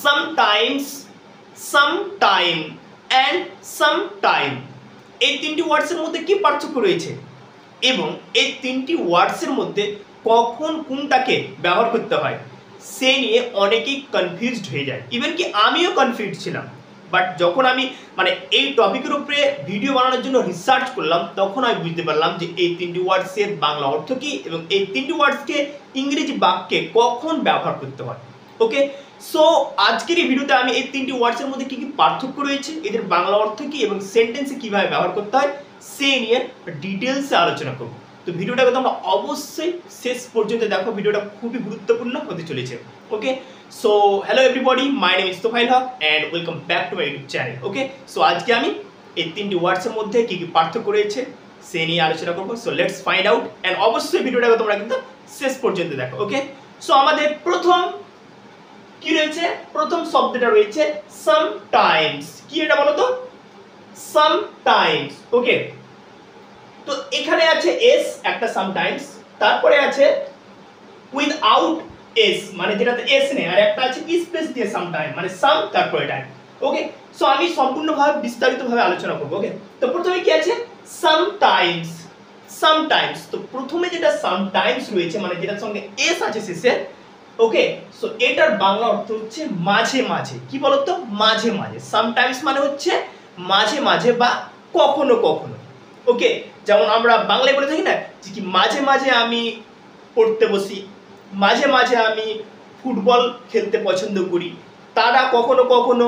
Sometimes, some time and some time, এই তিনটি ওয়ার্ডসের মধ্যে কি পার্থক্য রয়েছে এবং এই তিনটি ওয়ার্ডসের মধ্যে কখন কোনটাকে ব্যবহার করতে হয় সে নিয়ে অনেকেই কনফিউজড হয়ে যায়। ইভেন কি আমিও কনফিউজ ছিলাম, বাট যখন আমি এই টপিকের উপরে ভিডিও বানানোর জন্য রিসার্চ করলাম তখন আমি বুঝতে পারলাম যে এই তিনটি ওয়ার্ডসের বাংলা অর্থ কী এবং এই তিনটি ওয়ার্ডসকে ইংরেজি বাক্যে কখন ব্যবহার করতে হয়। ওকে, সো আজকের এই ভিডিওতে আমি এই তিনটি ওয়ার্ডসের মধ্যে কী কী পার্থক্য রয়েছে, এদের বাংলা অর্থ কী এবং সেন্টেন্সে কীভাবে ব্যবহার করতে হয় সে নিয়ে ডিটেলসে আলোচনা করব। তো ভিডিওটাকে তোমরা অবশ্যই শেষ পর্যন্ত দেখো, ভিডিওটা খুবই গুরুত্বপূর্ণ হতে চলেছে। Okay, so hello everybody, my name is Tofail Haque and welcome back to my YouTube channel. Okay, so আজকে আমি এই তিনটি ওয়ার্ডসের মধ্যে কী কী পার্থক্য রয়েছে সে নিয়ে আলোচনা করবো। So let's find out and অবশ্যই ভিডিওটাকে তোমরা কিন্তু শেষ পর্যন্ত দেখো। ওকে, সো আমাদের প্রথম কি রয়েছে, প্রথম শব্দটা রয়েছে সামটাইমস। কি এটা বলো তো? সামটাইমস। ওকে, তো এখানে আছে এস একটা সামটাইমস, তারপরে আছে উইথআউট এস মানে যেটাতে এস নেই, আর একটা আছে স্পেস দিয়ে সামটাইম মানে সাম তারপরে টাইম। ওকে, সো আমি সম্পূর্ণভাবে বিস্তারিতভাবে আলোচনা করব। ওকে, তো প্রথমে কি আছে সামটাইমস। সামটাইমস, তো প্রথমে যেটা সামটাইমস রয়েছে মানে যেটার সঙ্গে এস আছে শেষে। ওকে, সো এটার বাংলা অর্থ হচ্ছে মাঝে মাঝে। কি বলতো? মাঝে মাঝে। সামটাইমস মানে হচ্ছে মাঝে মাঝে বা কখনো কখনো। ওকে, যেমন আমরা বাংলায় বলে থাকি না যে কি মাঝে মাঝে আমি পড়তে বসি, মাঝে মাঝে আমি ফুটবল খেলতে পছন্দ করি, তারা কখনো কখনো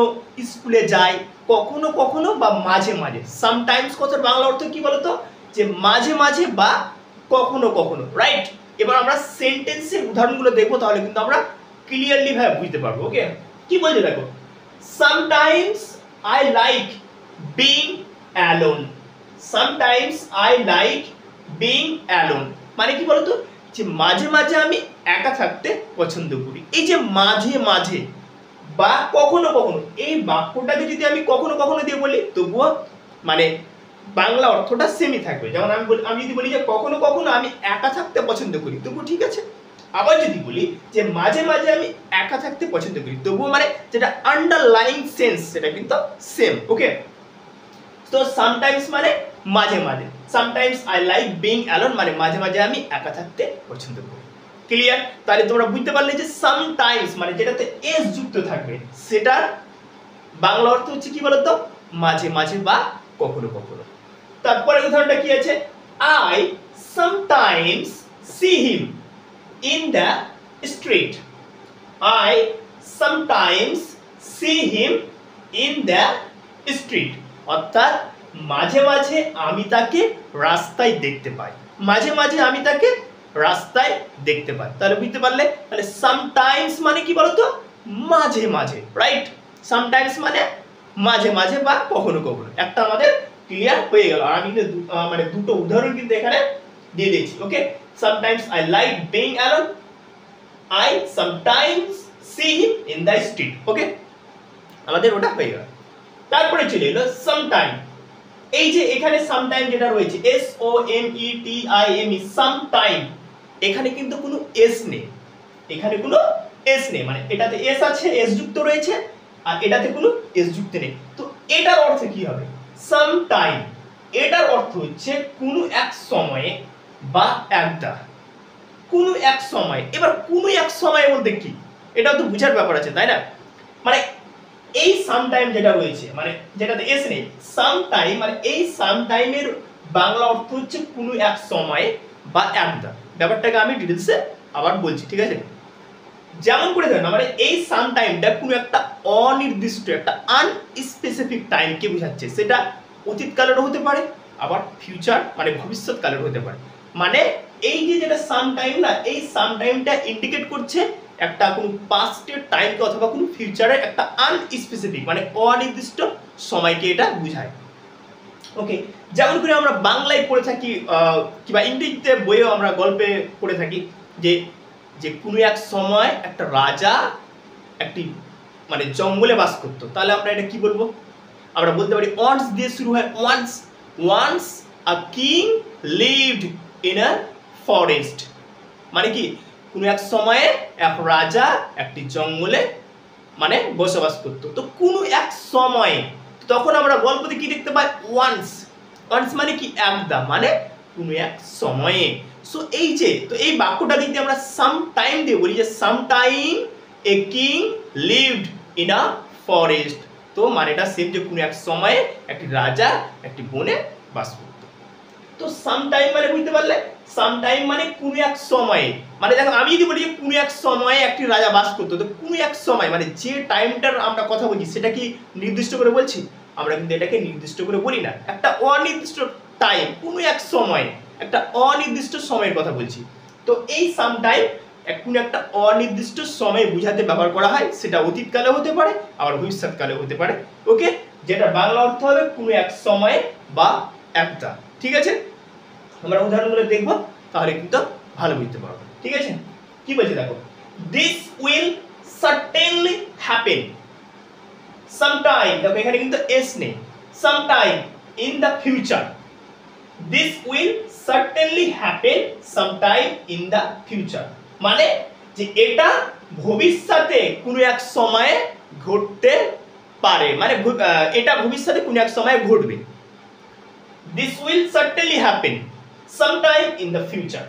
স্কুলে যায়, কখনো কখনো বা মাঝে মাঝে। সামটাইমস কথার বাংলা অর্থ কি বলতো? যে মাঝে মাঝে বা কখনো কখনো, রাইট? এবার আমরা সেন্টেন্সের উদাহরণগুলো দেখবো, তাহলে কিন্তু আমরা ক্লিয়ারলি ভাবে বুঝতে পারবো। ওকে, কি বলছে দেখো, sometimes I like being alone. Sometimes I like being alone মানে কি বলতো? যে মাঝে মাঝে আমি একা থাকতে পছন্দ করি। এই যে মাঝে মাঝে বা কখনো কখনো, এই বাক্যটাকে যদি আমি কখনো কখনো দিয়ে বলি তবুও মানে বাংলা অর্থটা সেমই থাকবে। যেমন আমি যদি বলি যে কখনো কখনো আমি একা থাকতে পছন্দ করি, তবুও ঠিক আছে। আবার যদি বলি যে মাঝে মাঝে আমি একা থাকতে পছন্দ করি, তবুও মানে যেটা আন্ডারলাইং সেন্স সেটা কিন্তু সেম। ওকে, তো সামটাইমস মানে মাঝে মাঝে, sometimes I like being alone মানে মাঝে মাঝে আমি একা থাকতে পছন্দ করি। ক্লিয়ার? তাহলে তোমরা বুঝতে পারলে যে সামটাইমস মানে যেটাতে এস যুক্ত থাকবে সেটার বাংলা অর্থ হচ্ছে কি বলতো? মাঝে মাঝে বা কখনো কখনো। তারপরে উদাহরণটা কি আছে, I sometimes see him in the street. I sometimes see him in the street, অর্থাৎ মাঝে মাঝে আমি তাকে রাস্তায় দেখতে পাই, মাঝে মাঝে আমি তাকে রাস্তায় দেখতে পাই। তাহলে বুঝতে পারলে, তাহলে সামটাইমস মানে কি বলতো? মাঝে মাঝে, রাইট? সামটাইমস মানে মাঝে মাঝে বা কখনো কখনো। একটা আমাদের ক্লিয়ার হয়ে গেল। আর আমি কিন্তু মানে দুটো উদাহরণ কিন্তু এখানে দিয়ে দিয়েছি। Okay, sometimes I like being alone, I sometimes see him in the street. Okay, আমাদের ওটা হয়ে গেল। তারপরে চলে এলো সামটাইম। এই যে এখানে সামটাইম যেটা রয়েছে S O M E T I M E, sometime, এখানে কিন্তু কোনো এস নেই, এখানে কোনো এস নেই মানে এটাতে এস আছে, এস যুক্ত রয়েছে, আর এটাতে কোনো এস যুক্ত নেই। তো এটার অর্থ কি হবে? সামটাইম এটার অর্থ হচ্ছে কোনো এক সময়ে বা একটা, কোনো এক সময়। এবার কোনো এক সময় বলতে কি, এটাও তো বুঝার ব্যাপার আছে, তাই না? মানে এই সামটাইম যেটা রয়েছে মানে যেটাতে এস নেই, সামটাইম মানে এই সামটাইমের বাংলা অর্থ হচ্ছে কোনো এক সময় বা একটা। ব্যাপারটাকে আমি ডিটেলসে আবার বলছি, ঠিক আছে? যেমন করে ধরেন মানে এই সামটাইমটা কোনো একটা অনির্দিষ্ট, একটা আনস্পেসিফিক টাইমকে বোঝাচ্ছে। সেটা অতীতকালেরও হতে পারে, আবার ফিউচার মানে ভবিষ্যৎকালের হতে পারে। মানে এই যে যেটা সামটাইম না, এই সামটাইমটা ইন্ডিকেট করছে একটা কোনো পাস্টের টাইমকে অথবা কোনো ফিউচারের একটা আনস্পেসিফিক মানে অনির্দিষ্ট সময়কে এটা বোঝায়। ওকে, যেমন করে আমরা বাংলায় পড়ে থাকি কিংবা ইংরেজিতে বইয়েও আমরা গল্পে পড়ে থাকি যে যে কোনো এক সময় একটা রাজা একটি মানে জঙ্গলে বাস করতো। তাহলে আমরা এটা কি বলবো? আমরা বলতে পারি ওয়ান্স দিয়ে শুরু হয়, once, once a king lived in a forest. মানে কি কোনো এক সময়ে এক রাজা একটি জঙ্গলে মানে বসবাস করতো। তো কোনো এক সময়ে, তখন আমরা গল্পতে কি দেখতে পাই? ওয়ান্স। ওয়ান্স মানে কি? একদা, মানে কোনো এক সময়ে। সো এই যে, তো এই বাক্যটা যদি আমরা সাম টাইম দিয়ে বলি যে some time a king lived in a forest, তো মানেটা সেম, যে কোনো এক সময়ে একটি রাজা একটি বনে বাস করত। তো সাম টাইম মানে বুঝতে পারলে, সাম টাইম মানে কোনো এক সময়ে, মানে দেখো আমি যদি বলি যে কোনো এক সময়ে একটি রাজা বাস করতো, তো কোনো এক সময় মানে যে টাইমটার আমরা কথা বলছি সেটা কি নির্দিষ্ট করে বলছি? আমরা কিন্তু এটাকে নির্দিষ্ট করে বলি না, একটা অনির্দিষ্ট টাইম, কোনো এক সময়, একটা অনির্দিষ্ট সময়ের কথা বলছি। তো এই সাম টাইম কোনো একটা অনির্দিষ্ট সময় বুঝাতে ব্যবহার করা হয়, সেটা অতীতকালে হতে পারে আবার ভবিষ্যৎকালে হতে পারে। ওকে, যেটা বাংলা অর্থ হবে কোনো এক সময়ে বা একটা। ঠিক আছে, আমরা উদাহরণগুলো দেখব, তাহলে কিন্তু ভালো বুঝতে পারবো। ঠিক আছে, কি বলছে দেখো, this will certainly happen sometime, দেখো এখানে কিন্তু এস নেই, sometime in the future. This will certainly happen sometime in the future, মানে যে এটা ভবিষ্যতে কোনো এক সময়ে ঘটতে পারে, মানে এটা ভবিষ্যতে কোনো এক সময়ে ঘটবে। This will certainly happen sometime in the future,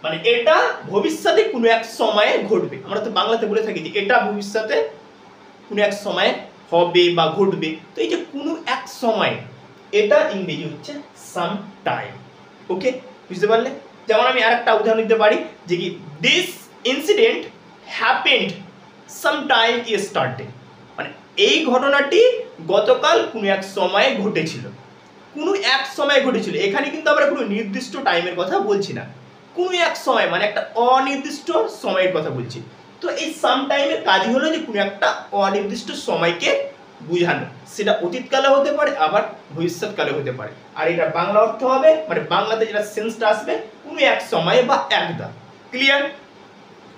মানে এটা ভবিষ্যতে কোনো এক সময়ে ঘটবে। আমরা তো বাংলাতে বলে থাকি যে এটা ভবিষ্যতে কোনো এক সময়ে হবে বা ঘটবে। তো এই যে কোনো এক সময়, এটা ইংরেজি হচ্ছে সাম টাইম। ওকে, বুঝতে পারলে? যেমন আমি আরেকটা উদাহরণ দিতে পারি যে কি, this incident happened some time yesterday, মানে এই ঘটনাটি গতকাল কোনো এক সময়ে ঘটেছিল। কোনো এক সময় ঘটেছিল, এখানে কিন্তু আমরা কোনো নির্দিষ্ট টাইমের কথা বলছি না, কোনো এক সময় মানে একটা অনির্দিষ্ট সময়ের কথা বলছি। তো এই সাম টাইমের কাজই হলো যে কোনো একটা অনির্দিষ্ট সময়কে বুঝানো, সেটা অতীতকালে হতে পারে আবার ভবিষ্যৎকালে হতে পারে। আর এটা বাংলা অর্থ হবে, মানে বাংলাতে যেটা সেন্সটা আসবে, কোনো এক সময়ে বা একদা। ক্লিয়ার?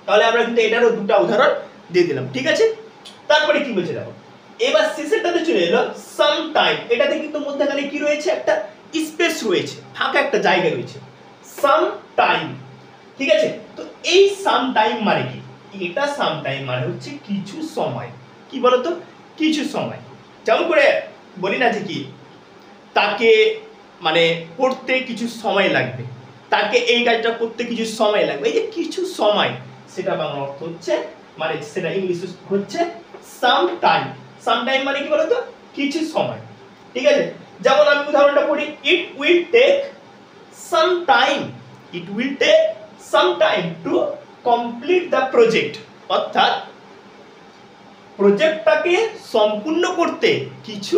তাহলে আমরা কিন্তু এটারও দুটো উদাহরণ দিয়ে দিলাম। ঠিক আছে, তারপরে কি বলছে দেখো, এবার শেষেরটাতে চলে এলো সাম টাইম। এটাতে কিন্তু মধ্যখানে কি রয়েছে? একটা স্পেস রয়েছে, ফাঁকা একটা জায়গা রয়েছে, সাম টাইম। ঠিক আছে, তো এই সাম টাইম মানে কি? এটা সাম টাইম মানে হচ্ছে কিছু সময়। কি বলতো? কিছু সময়। যেমন করে বলি না যে কি, তাকে মানে করতে কিছু সময় লাগবে, তাকে এই কাজটা করতে কিছু সময় লাগবে, এই যে কিছু সময়, সেটা বাংলা অর্থ হচ্ছে, মানে সেটা ইংলিশ হচ্ছে সাম টাইম। সাম টাইম মানে কি বলতো? কিছু সময়। ঠিক আছে, যেমন আমি উদাহরণটা পড়ি, it will take some time, it will take some time to complete the project, অর্থাৎ প্রজেক্টটাকে সম্পূর্ণ করতে কিছু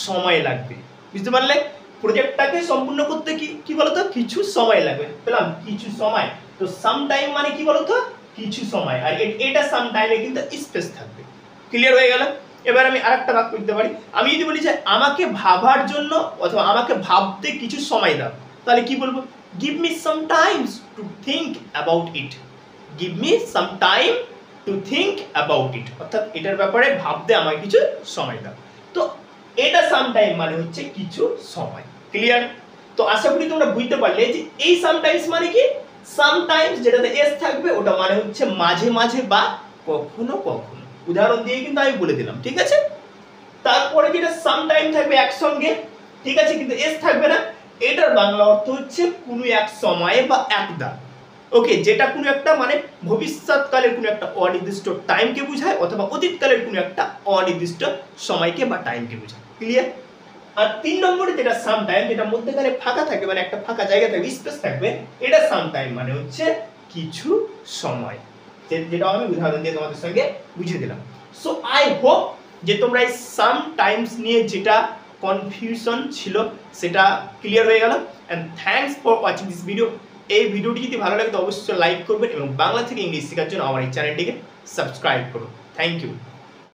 সময় লাগবে। বুঝতে পারলে? প্রজেক্টটাকে সম্পূর্ণ করতে কি বলতো? কিছু সময় লাগবে। পেলাম কিছু সময়। তো সাম টাইম মানে কি বলতো? কিছু সময়। আর এটা সাম টাইমে কিন্তু স্পেস থাকবে। ক্লিয়ার হয়ে গেল? এবার আমি আরেকটা বাক্য দিতে পারি। আমি যদি বলি যে আমাকে ভাবার জন্য অথবা আমাকে ভাবতে কিছু সময় দাও, তাহলে কি বলবো? Give me some Times to think about it. Give me some time to think about it, অর্থাৎ এটার ব্যাপারে ভাবতে আমাকে কিছু সময় দাও। তো এটা সাম টাইম মানে হচ্ছে কিছু সময়। ক্লিয়ার? তো আশা করি তোমরা বুঝতে পারলে যে এই সামটাইমস মানে কি, সামটাইমস যেটাতে এস থাকবে ওটা মানে হচ্ছে মাঝে মাঝে বা কখনো কখনো। উদাহরণ দিয়ে কিন্তু আমি বলে দিলাম। ঠিক আছে, তারপরে যেটা সামটাইম থাকবে একসঙ্গে, ঠিক আছে, কিন্তু এস থাকবে না, এটার বাংলা অর্থ হচ্ছে কোনো এক সময়ে বা একদা। ওকে, যেটা কোনো একটা মানে ভবিষ্যৎকালের কোনো একটা অনির্দিষ্ট টাইমকে বোঝায় অথবা অতীতকালের কোনো একটা অনির্দিষ্ট সময়কে বা টাইমকে বোঝায়। ক্লিয়ার? আর 3 নম্বরে যেটা সাম টাইম, যেটা মধ্যখানে ফাঁকা থাকবে, মানে একটা ফাঁকা জায়গা থাকবে, স্পেস থাকবে, এটা সাম টাইম মানে হচ্ছে কিছু সময়, যেটা আমি উদাহরণ দিয়ে তোমাদের সঙ্গে বুঝিয়ে দিলাম। সো আই হোপ যে তোমরা এই সাম টাইমস নিয়ে যেটা কনফিউশন ছিল সেটা ক্লিয়ার হয়ে গেল। And thanks for watching this video. এই ভিডিওটি যদি ভালো লাগে তো অবশ্যই লাইক করবেন এবং বাংলা থেকে ইংলিশ শেখার জন্য আমার এই চ্যানেলটিকে সাবস্ক্রাইব করুন। Thank you.